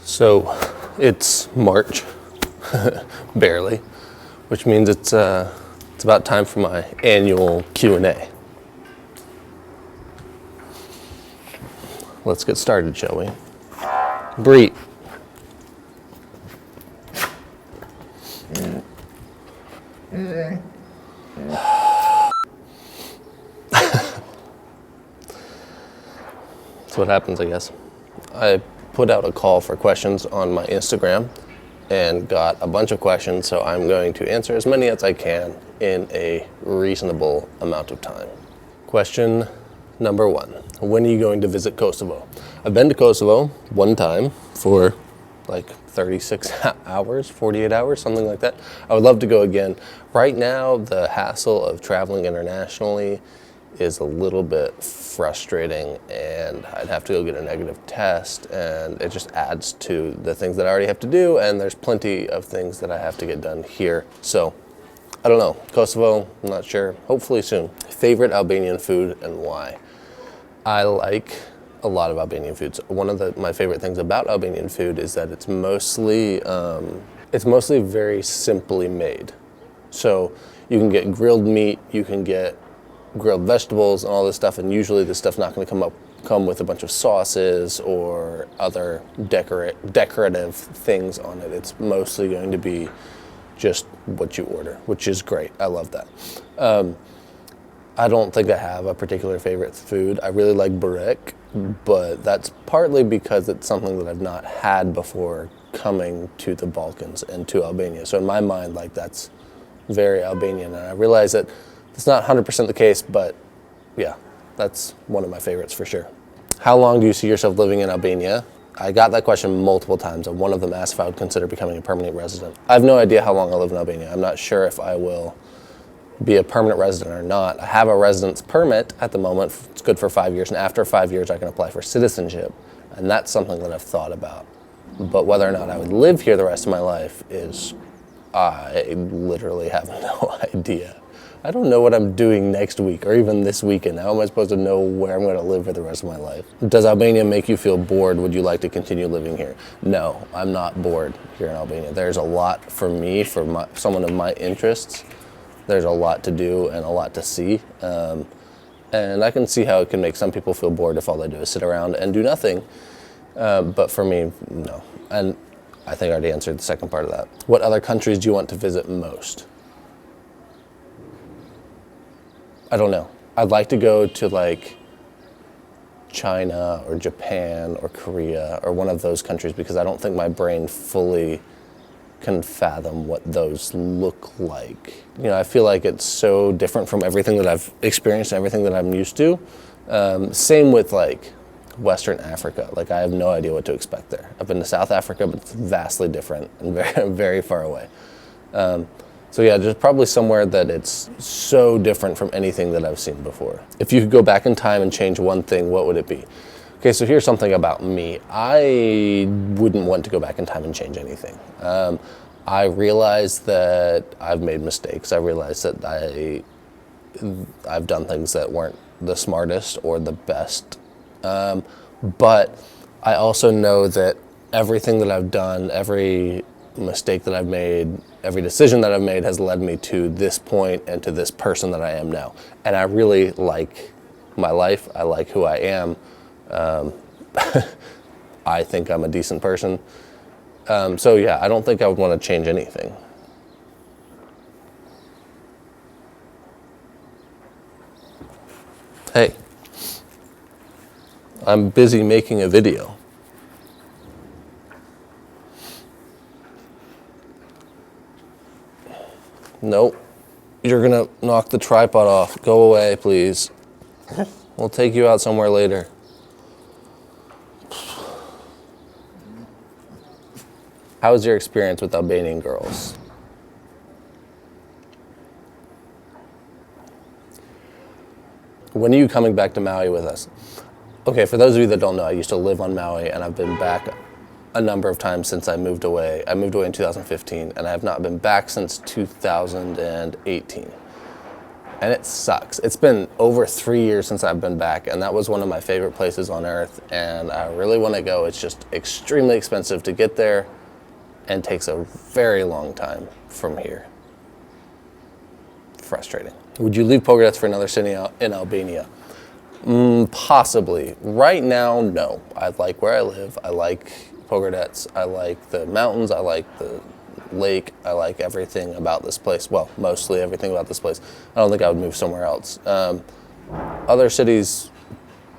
So it's March, barely, which means it's about time for my annual Q&A. Let's get started, shall we? Bree. That's what happens, I guess. I put out a call for questions on my Instagram and got a bunch of questions, so I'm going to answer as many as I can in a reasonable amount of time. Question number 1. When are you going to visit Kosovo? I've been to Kosovo one time for like 36 hours, 48 hours, something like that. I would love to go again. Right now, the hassle of traveling internationally is a little bit frustrating, and I'd have to go get a negative test, and it just adds to the things that I already have to do, and there's plenty of things that I have to get done here. So, I don't know. Kosovo, I'm not sure. Hopefully soon. Favorite Albanian food and why? I like a lot of Albanian foods. One of my favorite things about Albanian food is that it's mostly very simply made. So you can get grilled meat, you can get grilled vegetables and all this stuff, and usually this stuff's not going to come with a bunch of sauces or other decorative things on it. It's mostly going to be just what you order, which is great. I love that. I don't think I have a particular favorite food. I really like burek, but that's partly because it's something that I've not had before coming to the Balkans and to Albania. So in my mind, like, that's very Albanian, and I realize that it's not 100% the case, but yeah, that's one of my favorites for sure. How long do you see yourself living in Albania? I got that question multiple times, and one of them asked if I would consider becoming a permanent resident. I have no idea how long I'll live in Albania. I'm not sure if I will be a permanent resident or not. I have a residence permit at the moment. It's good for 5 years, and after 5 years I can apply for citizenship, and that's something that I've thought about. But whether or not I would live here the rest of my life I literally have no idea. I don't know what I'm doing next week or even this weekend. How am I supposed to know where I'm going to live for the rest of my life? Does Albania make you feel bored? Would you like to continue living here? No, I'm not bored here in Albania. There's a lot for me, for someone of my interests. There's a lot to do and a lot to see. And I can see how it can make some people feel bored if all they do is sit around and do nothing. But for me, no. And I think I already answered the second part of that. What other countries do you want to visit most? I don't know. I'd like to go to like China or Japan or Korea or one of those countries, because I don't think my brain fully can fathom what those look like. You know, I feel like it's so different from everything that I've experienced and everything that I'm used to. Same with like Western Africa. Like, I have no idea what to expect there. I've been to South Africa, but it's vastly different and very, very far away. So yeah, just probably somewhere that it's so different from anything that I've seen before. If you could go back in time and change one thing, what would it be? Okay, so here's something about me. I wouldn't want to go back in time and change anything. I realize that I've made mistakes. I realize that I've done things that weren't the smartest or the best. But I also know that everything that I've done, every mistake that I've made, every decision that I've made has led me to this point and to this person that I am now. And I really like my life. I like who I am. I think I'm a decent person. So yeah, I don't think I would want to change anything. Hey, I'm busy making a video. Nope. You're gonna knock the tripod off. Go away, please. We'll take you out somewhere later. How was your experience with Albanian girls? When are you coming back to Maui with us? Okay, for those of you that don't know, I used to live on Maui, and I've been back a number of times since I moved away. I moved away in 2015, and I have not been back since 2018. and it sucks. It's been over 3 years since I've been back, and that was one of my favorite places on earth, and I really want to go. It's just extremely expensive to get there and takes a very long time from here. Frustrating. Would you leave Pogradec for another city in Albania? Possibly. Right now, no. I like where I live. I like Pogradec. I like the mountains. I like the lake. I like everything about this place. Well, mostly everything about this place. I don't think I would move somewhere else. Other cities,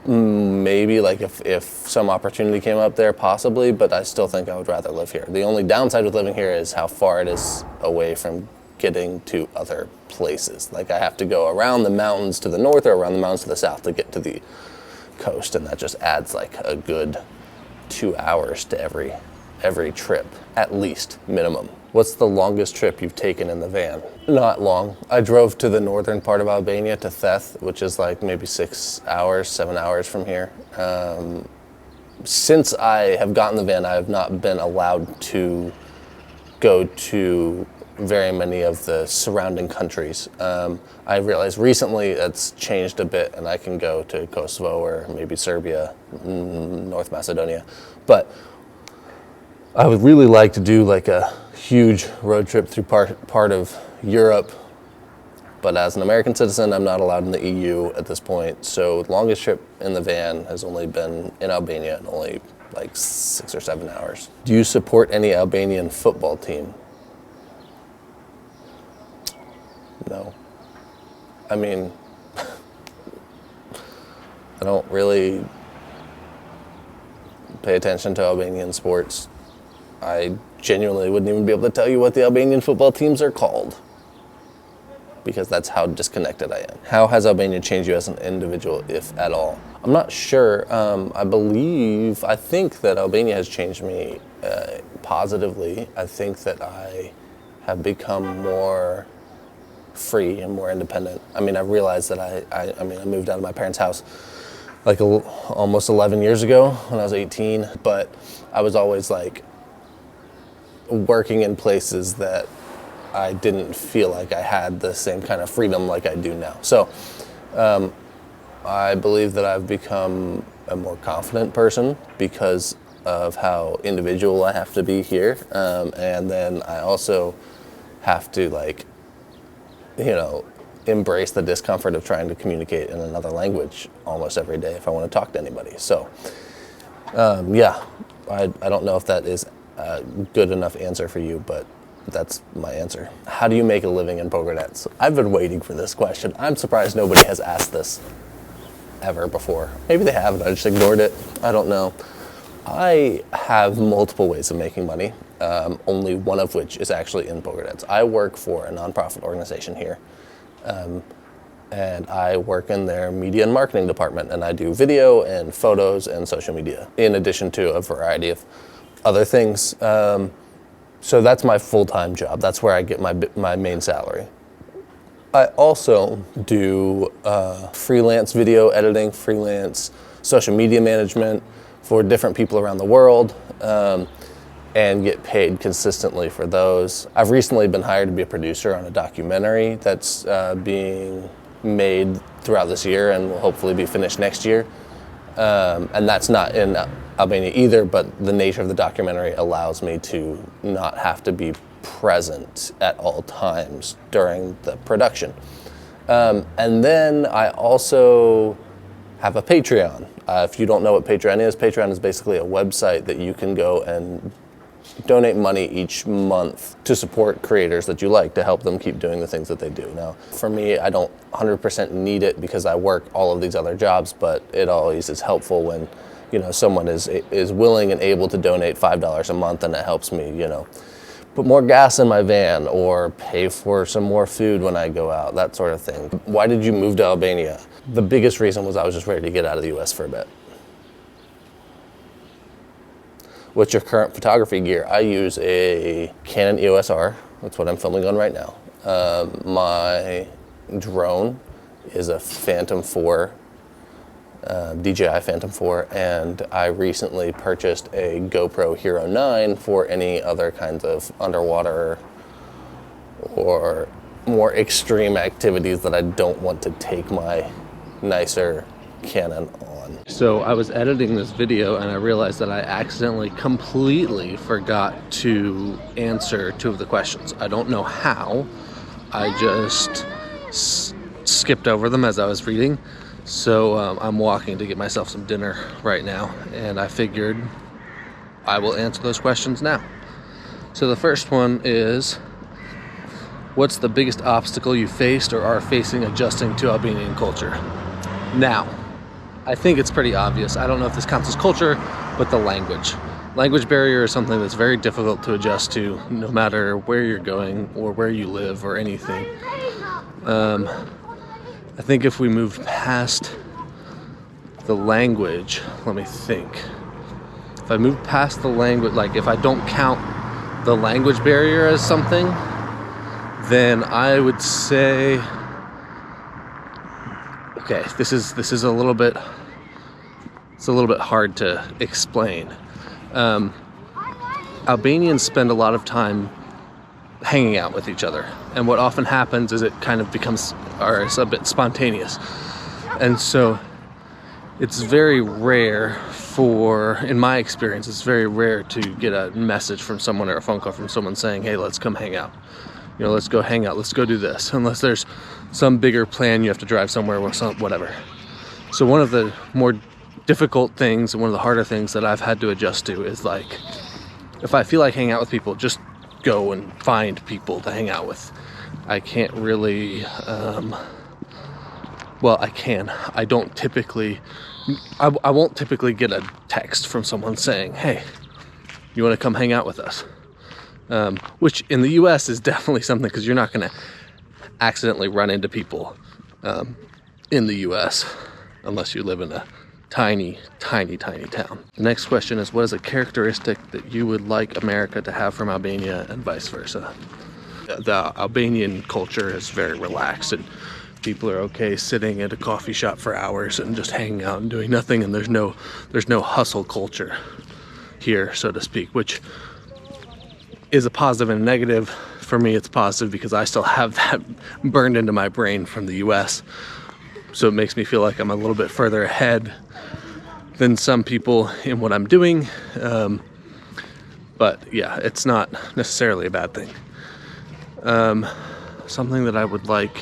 maybe, like if some opportunity came up there, possibly, but I still think I would rather live here. The only downside with living here is how far it is away from getting to other places. Like I have to go around the mountains to the north or around the mountains to the south to get to the coast, and that just adds like a good 2 hours to every trip, at least, minimum. What's the longest trip you've taken in the van? Not long. I drove to the northern part of Albania, to Theth, which is like maybe 6 hours, 7 hours from here. Since I have gotten the van, I have not been allowed to go to very many of the surrounding countries. I realized recently it's changed a bit, and I can go to Kosovo or maybe Serbia, North Macedonia. But I would really like to do like a huge road trip through part of Europe, but as an American citizen, I'm not allowed in the EU at this point. So the longest trip in the van has only been in Albania, and only like 6 or 7 hours. Do you support any Albanian football team? No. I mean, I don't really pay attention to Albanian sports. I genuinely wouldn't even be able to tell you what the Albanian football teams are called, because that's how disconnected I am. How has Albania changed you as an individual, if at all? I'm not sure. I think that Albania has changed me positively. I think that I have become more free and more independent. I mean, I realized that I moved out of my parents' house like almost 11 years ago when I was 18, but I was always like working in places that I didn't feel like I had the same kind of freedom like I do now. So I believe that I've become a more confident person because of how individual I have to be here. And then I also have to embrace the discomfort of trying to communicate in another language almost every day if I want to talk to anybody. So I don't know if that is a good enough answer for you, but that's my answer. How do you make a living in Pogradec? I've been waiting for this question. I'm surprised nobody has asked this ever before. Maybe they have, and I just ignored it. I don't know. I have multiple ways of making money, only one of which is actually in Pogradec. I work for a nonprofit organization here, and I work in their media and marketing department, and I do video and photos and social media, in addition to a variety of other things. So that's my full-time job. That's where I get my main salary. I also do freelance video editing, freelance social media management for different people around the world, and get paid consistently for those. I've recently been hired to be a producer on a documentary that's being made throughout this year and will hopefully be finished next year. And that's not in Albania either, but the nature of the documentary allows me to not have to be present at all times during the production. And then I also have a Patreon. If you don't know what Patreon is basically a website that you can go and donate money each month to support creators that you like, to help them keep doing the things that they do. Now, for me, I don't 100% need it because I work all of these other jobs, but it always is helpful when, someone is willing and able to donate $5 a month, and it helps me, put more gas in my van or pay for some more food when I go out, that sort of thing. Why did you move to Albania? The biggest reason was I was just ready to get out of the US for a bit. What's your current photography gear? I use a Canon EOS R. That's what I'm filming on right now. My drone is a Phantom 4, DJI Phantom 4, and I recently purchased a GoPro Hero 9 for any other kinds of underwater or more extreme activities that I don't want to take my nicer Canon on. So I was editing this video and I realized that I accidentally completely forgot to answer 2 of the questions. I don't know how. I just skipped over them as I was reading. So I'm walking to get myself some dinner right now, and I figured I will answer those questions now. So the first one is, what's the biggest obstacle you faced or are facing adjusting to Albanian culture? Now, I think it's pretty obvious. I don't know if this counts as culture, but the language. Language barrier is something that's very difficult to adjust to, no matter where you're going or where you live or anything. I think if we move past the language, let me think. If I move past the language, like if I don't count the language barrier as something, then I would say, okay, this is a little bit, it's a little bit hard to explain. Albanians spend a lot of time hanging out with each other, and what often happens is it kind of becomes, or it's a bit spontaneous, and so it's very rare for, in my experience, it's very rare to get a message from someone or a phone call from someone saying, hey, let's come hang out. You know, let's go hang out, let's go do this, unless there's some bigger plan, you have to drive somewhere or whatever. So one of the more difficult things and one of the harder things that I've had to adjust to is, like, if I feel like hanging out with people, just go and find people to hang out with. I can't really, well, I can. I don't typically, I won't typically get a text from someone saying, hey, you want to come hang out with us? Which in the US is definitely something, because you're not going to accidentally run into people in the US unless you live in a tiny, tiny, tiny town. The next question is, what is a characteristic that you would like America to have from Albania and vice versa? The Albanian culture is very relaxed, and people are okay sitting at a coffee shop for hours and just hanging out and doing nothing, and there's no hustle culture here, so to speak, which is a positive and a negative. For me, it's positive because I still have that burned into my brain from the US, so it makes me feel like I'm a little bit further ahead than some people in what I'm doing, but yeah, it's not necessarily a bad thing. Something that I would like,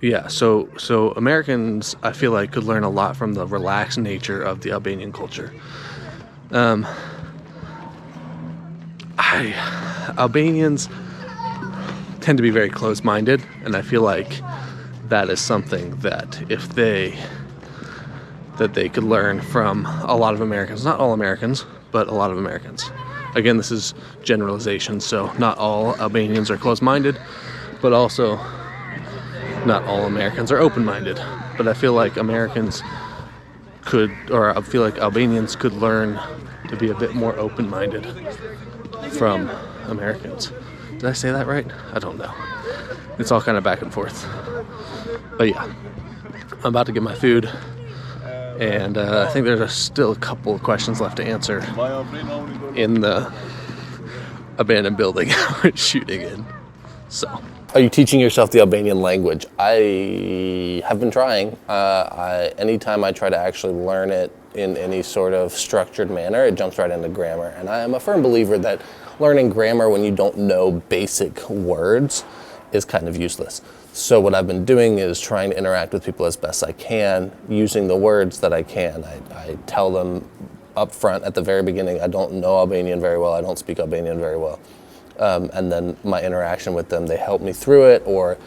yeah, so Americans, I feel like, could learn a lot from the relaxed nature of the Albanian culture. Albanians tend to be very close-minded, and I feel like that is something that they could learn from a lot of Americans. Not all Americans, but a lot of Americans. Again, this is generalization, so not all Albanians are close-minded, but also not all Americans are open-minded. But I feel like Albanians could learn to be a bit more open-minded from Americans. Did I say that right? I don't know. It's all kind of back and forth. But yeah, I'm about to get my food, and I think there's still a couple of questions left to answer in the abandoned building we're shooting in. So, are you teaching yourself the Albanian language? I have been trying. Anytime I try to actually learn it in any sort of structured manner, it jumps right into grammar. And I am a firm believer that learning grammar when you don't know basic words is kind of useless. So what I've been doing is trying to interact with people as best I can, using the words that I can. I tell them up front at the very beginning, I don't know Albanian very well, I don't speak Albanian very well. And then my interaction with them, they help me through it, or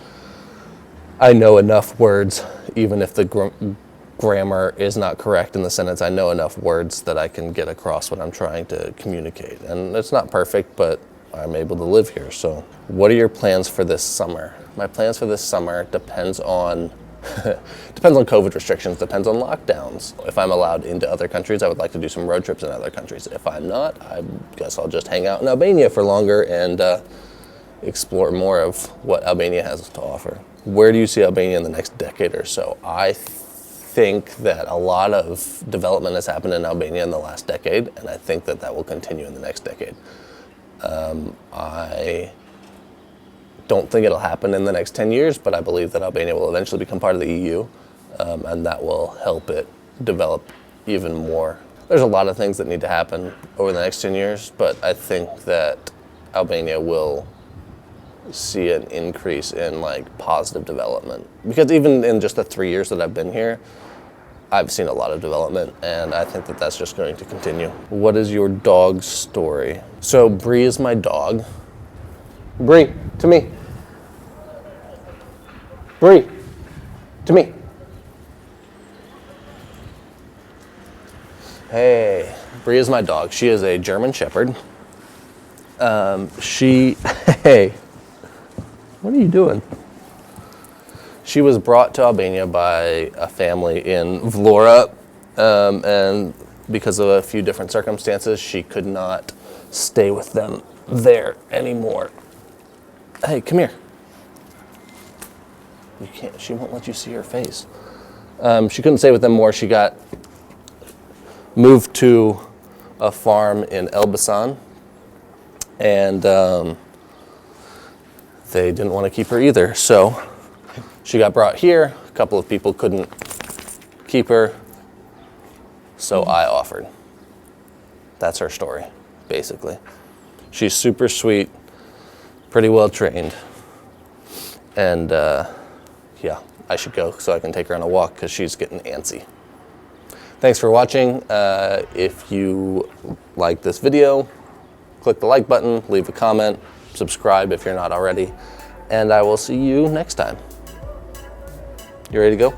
I know enough words, even if the grammar is not correct in the sentence, I know enough words that I can get across what I'm trying to communicate. And it's not perfect, but I'm able to live here. So what are your plans for this summer? My plans for this summer depends on COVID restrictions, depends on lockdowns. If I'm allowed into other countries, I would like to do some road trips in other countries. If I'm not, I guess I'll just hang out in Albania for longer and explore more of what Albania has to offer. Where do you see Albania in the next decade or so? I think that a lot of development has happened in Albania in the last decade, and I think that will continue in the next decade. I don't think it'll happen in the next 10 years, but I believe that Albania will eventually become part of the EU, and that will help it develop even more. There's a lot of things that need to happen over the next 10 years, but I think that Albania will see an increase in like positive development. Because even in just the 3 years that I've been here, I've seen a lot of development, and I think that that's just going to continue. What is your dog's story? So Bree is my dog. Bree, to me. Bree, to me. Hey, Bree is my dog. She is a German Shepherd. Hey, what are you doing? She was brought to Albania by a family in Vlora, and because of a few different circumstances, she could not stay with them there anymore. Hey, come here. You can't, she won't let you see her face. She couldn't stay with them more. She got moved to a farm in Elbasan, and they didn't want to keep her either. So she got brought here. A couple of people couldn't keep her, so I offered. That's her story, basically. She's super sweet, pretty well trained, and yeah, I should go so I can take her on a walk because she's getting antsy. Thanks for watching. If you like this video, click the like button, leave a comment, subscribe if you're not already, and I will see you next time. You ready to go?